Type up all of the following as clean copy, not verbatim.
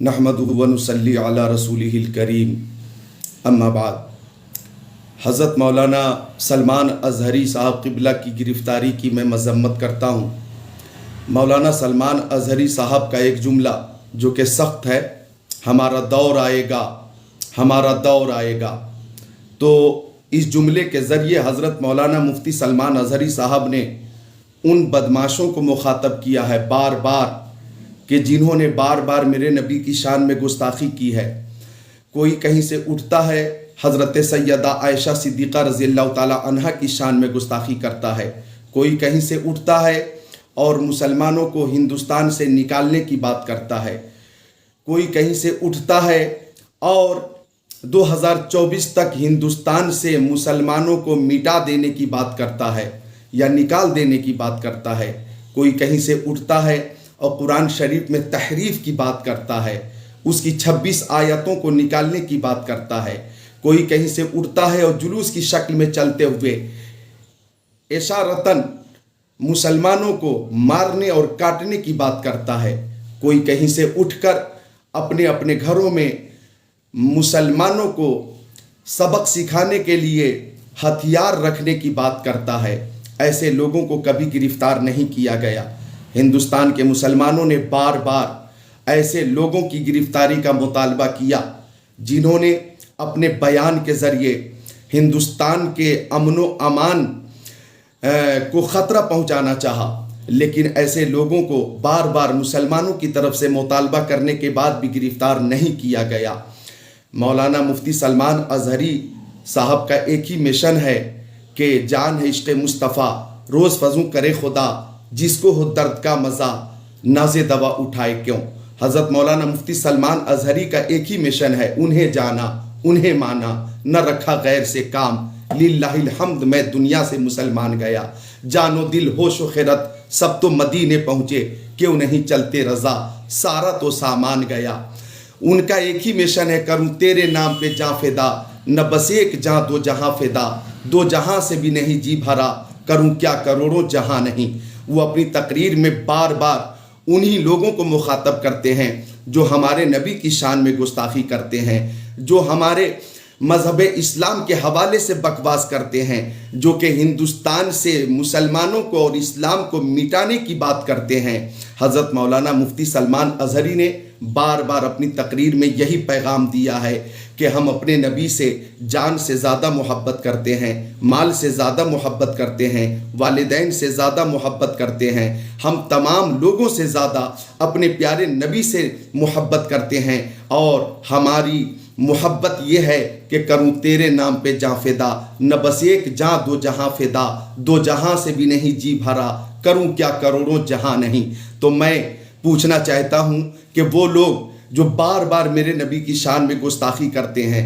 नहमदुहु व नुसल्ली अला रसूलिहिल करीम, अम्मा बाद। हज़रत मौलाना सलमान अज़हरी साहब क़िबला की गिरफ़्तारी की मैं मज़म्मत करता हूँ। मौलाना सलमान अज़हरी साहब का एक जुमला जो कि सख्त है, हमारा दौर आएगा, हमारा दौर आएगा। तो इस जुमले के ज़रिए हज़रत मौलाना मुफ्ती सलमान अज़हरी साहब ने उन बदमाशों को मुखातब किया है बार बार कि जिन्होंने बार बार मेरे नबी की शान में गुस्ताखी की है। कोई कहीं से उठता है, हज़रत सैयदा आयशा सिद्दीक़ा रज़ियल्लाहु ताला अन्हा की शान में गुस्ताखी करता है। कोई कहीं से उठता है और मुसलमानों को हिंदुस्तान से निकालने की बात करता है। कोई कहीं से उठता है और 2024 तक हिंदुस्तान से मुसलमानों को मिटा देने की बात करता है या निकाल देने की बात करता है। कोई कहीं से उठता है और कुरान शरीफ में तहरीफ की बात करता है, उसकी 26 आयतों को निकालने की बात करता है। कोई कहीं से उठता है और जुलूस की शक्ल में चलते हुए इशारतन मुसलमानों को मारने और काटने की बात करता है। कोई कहीं से उठकर अपने अपने घरों में मुसलमानों को सबक सिखाने के लिए हथियार रखने की बात करता है। ऐसे लोगों को कभी गिरफ्तार नहीं किया गया। हिंदुस्तान के मुसलमानों ने बार बार ऐसे लोगों की गिरफ्तारी का मुतालबा किया जिन्होंने अपने बयान के ज़रिए हिंदुस्तान के अमन व अमान को ख़तरा पहुंचाना चाहा, लेकिन ऐसे लोगों को बार बार मुसलमानों की तरफ से मुतालबा करने के बाद भी गिरफ्तार नहीं किया गया। मौलाना मुफ्ती सलमान अज़हरी साहब का एक ही मिशन है कि जान है इश्क़ मुस्तफ़ा, रोज़ फजू करे खुदा, जिसको हो दर्द का मज़ा, नाज़े दवा उठाए क्यों। हज़रत मौलाना मुफ्ती सलमान अज़हरी का एक ही मिशन है, उन्हें जाना, उन्हें माना, न रखा गैर से काम। लिल्लाहिल हम्द, मैं दुनिया से मुसलमान गया, जानो दिल होश व खिरत सब तो मदीने पहुँचे, क्यों नहीं चलते रज़ा, सारा तो सामान गया। उनका एक ही मिशन है, करूँ तेरे नाम पे जाँ फिदा, न बस एक जाँ दो जहाँ फिदा, दो जहाँ से भी नहीं जी भरा, करूँ क्या करोड़ों जहाँ नहीं। वो अपनी तकरीर में बार बार उन्हीं लोगों को मुखातब करते हैं जो हमारे नबी की शान में गुस्ताखी करते हैं, जो हमारे मज़हब इस्लाम के हवाले से बकवास करते हैं, जो कि हिंदुस्तान से मुसलमानों को और इस्लाम को मिटाने की बात करते हैं। हज़रत मौलाना मुफ्ती सलमान अज़हरी ने बार बार अपनी तकरीर में यही पैगाम दिया है कि हम अपने नबी से जान से ज़्यादा मोहब्बत करते हैं, माल से ज़्यादा मोहब्बत करते हैं, वालिदैन से ज़्यादा मोहब्बत करते हैं, हम तमाम लोगों से ज़्यादा अपने प्यारे नबी से मोहब्बत करते हैं। और हमारी मोहब्बत ये है कि करूँ तेरे नाम पे जाँ फिदा, न बस एक जाँ दो जहाँ फिदा, दो जहाँ से भी नहीं जी भरा, करूँ क्या करोड़ों जहाँ नहीं। तो मैं पूछना चाहता हूँ कि वो लोग जो बार बार मेरे नबी की शान में गुस्ताखी करते हैं,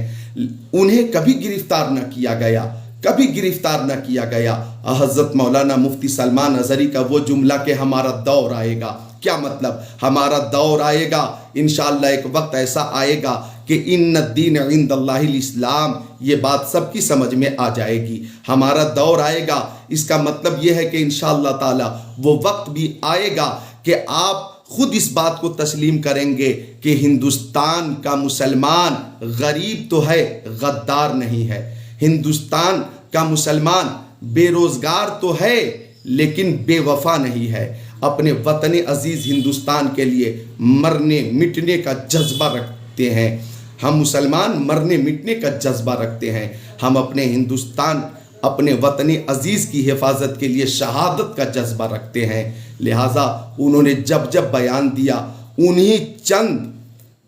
उन्हें कभी गिरफ्तार न किया गया, कभी गिरफ्तार न किया गया। हज़रत मौलाना मुफ्ती सलमान अज़हरी का वो जुमला कि हमारा दौर आएगा, क्या मतलब हमारा दौर आएगा? इंशाअल्लाह एक वक्त ऐसा आएगा कि इन्न दीन इंदल्लाहिल इस्लाम, ये बात सबकी समझ में आ जाएगी। हमारा दौर आएगा, इसका मतलब ये है कि इंशाअल्लाह ताला वो वक्त भी आएगा कि आप खुद इस बात को तस्लीम करेंगे कि हिंदुस्तान का मुसलमान गरीब तो है, गद्दार नहीं है। हिंदुस्तान का मुसलमान बेरोज़गार तो है लेकिन बेवफा नहीं है। अपने वतन अजीज़ हिंदुस्तान के लिए मरने मिटने का जज्बा रखते हैं। हम मुसलमान मरने मिटने का जज्बा रखते हैं। हम अपने हिंदुस्तान, अपने वतन अजीज़ की हिफाजत के लिए शहादत का जज्बा रखते हैं। लिहाजा उन्होंने जब जब बयान दिया, उन्हीं चंद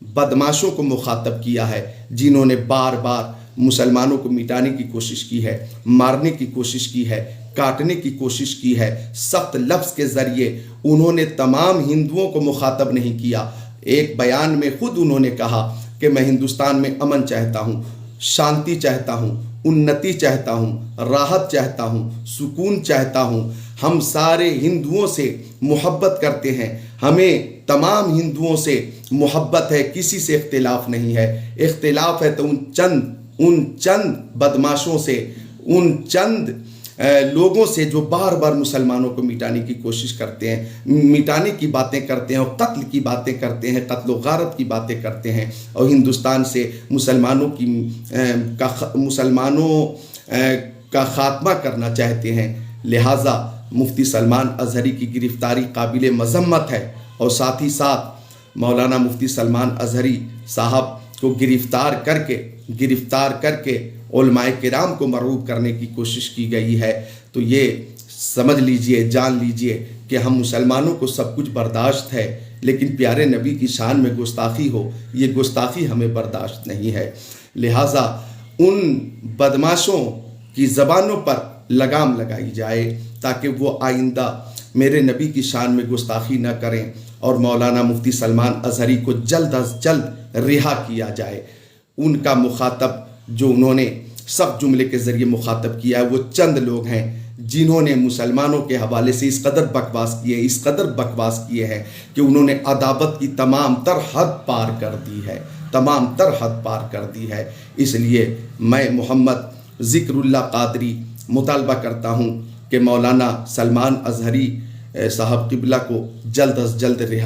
बदमाशों को मुखातब किया है जिन्होंने बार बार मुसलमानों को मिटाने की कोशिश की है, मारने की कोशिश की है, काटने की कोशिश की है। सख्त लफ्ज़ के ज़रिए उन्होंने तमाम हिंदुओं को मुखातब नहीं किया। एक बयान में खुद उन्होंने कहा कि मैं हिंदुस्तान में अमन चाहता हूँ, शांति चाहता हूँ, उन्नति चाहता हूँ, राहत चाहता हूँ, सुकून चाहता हूँ। हम सारे हिंदुओं से मोहब्बत करते हैं, हमें तमाम हिंदुओं से मोहब्बत है, किसी से इख्तिलाफ़ नहीं है। इख्तिलाफ़ है तो उन चंद बदमाशों से, उन चंद لوگوں سے جو بار بار مسلمانوں کو مٹانے کی کوشش کرتے ہیں، مٹانے کی باتیں کرتے ہیں اور قتل کی باتیں کرتے ہیں، قتل و غارت کی باتیں کرتے ہیں، اور ہندوستان سے مسلمانوں کا خاتمہ کرنا چاہتے ہیں۔ لہٰذا مفتی سلمان اظہری کی گرفتاری قابل مذمت ہے، اور ساتھ ہی ساتھ مولانا مفتی سلمان اظہری صاحب کو گرفتار کر کے علماء کرام کو مرعوب کرنے کی کوشش کی گئی ہے۔ تو یہ سمجھ لیجئے، جان لیجئے کہ ہم مسلمانوں کو سب کچھ برداشت ہے، لیکن پیارے نبی کی شان میں گستاخی ہو، یہ گستاخی ہمیں برداشت نہیں ہے۔ لہٰذا ان بدماشوں کی زبانوں پر لگام لگائی جائے تاکہ وہ آئندہ میرے نبی کی شان میں گستاخی نہ کریں، اور مولانا مفتی سلمان اظہری کو جلد از جلد رہا کیا جائے۔ ان کا مخاطب جو انہوں نے سب جملے کے ذریعے مخاطب کیا ہے وہ چند لوگ ہیں جنہوں نے مسلمانوں کے حوالے سے اس قدر بکواس کیے ہیں کہ انہوں نے عداوت کی تمام تر حد پار کر دی ہے۔ اس لیے میں محمد ذکر اللہ قادری مطالبہ کرتا ہوں کہ مولانا سلمان اظہری صاحب قبلہ کو جلد از جلد رہا